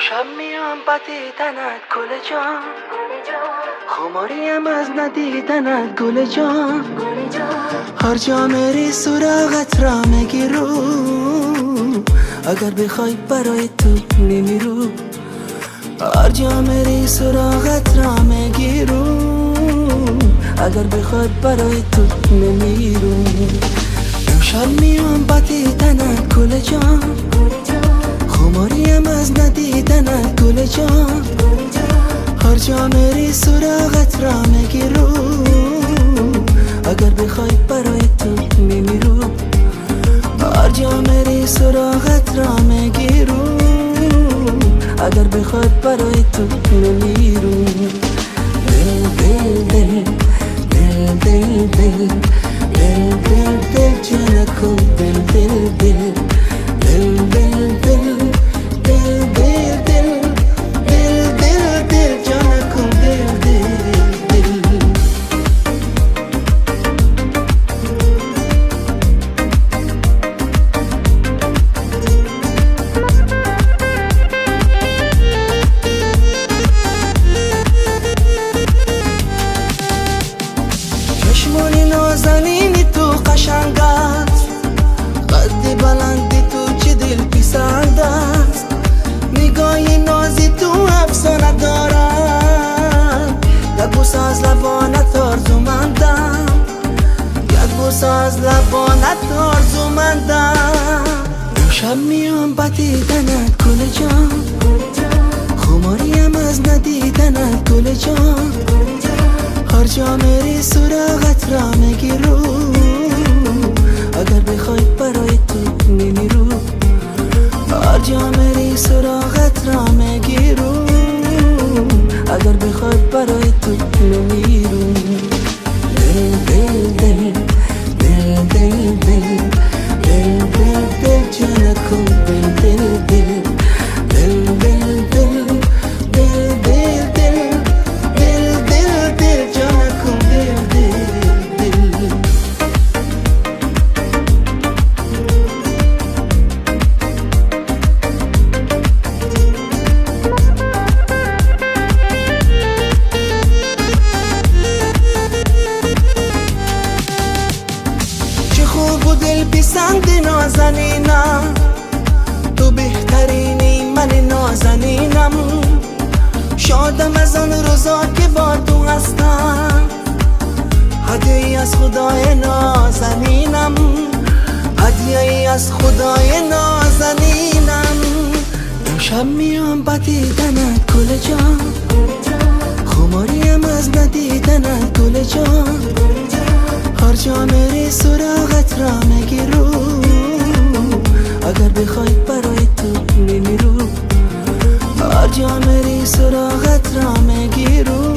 شب میام با دیدنت گل جان، خماریم از ندیدنت گل جان. هر جا میری سراغت را میگیرو، اگر بخوای برای تو میمیرو. هر جا میری سراغت را میگیرو، اگر بخوای برای تو میمیرو. امشب میام با دیدنت گل جان، خماریم از ندیدنت گل جان. هر جا میری سراغت را میگیرو، اگر بخوای برای تو میمیرو. هر جا میری سراغت را میگیرو، اگر بخوای برای تو میمیرو. دل دل دل دل دل دل دل دل دل جانکو دل دل دل دل دل دل دل دل دل دل دل دل جانکو دل دل دل. چشمانی نازنینی تو قشنگ است، قد بلندی تو چه دل پسند است. نگاهی نازی تو افسانه دارد، یک بوس از لبانت آرزومندم، یک بوس از لبانت آرزومندم. امشب میام با دیدنت گل جان، خماریم از ندیدنت گل جان. هر جا میری سراغت را میگیرو، اگر بخوای برای تو میمیرو. هر جا میری سراغت را میگیرو، اگر بخوای برای تو میمیرو. دل دل دل دل دل دل دل دل دل جانکو دل دل دل دل دل دل دل دل دل دل دل دل جانکو دل دل دل. چه خوب و دل پسند نازنینم، تو بهترینی من نازنینم. شادم از آن روزا که با تو هستم، هدیه از خدای نازنینم، هدیه از خدای نازنینم. امشب میام با دیدنت گل جان، خماریم از ندیدنت گل جان. هر جا میری سراغت را میگیرو، اگر بخوای برای تو میمیرو. هر جا میری سراغت را میگیرو،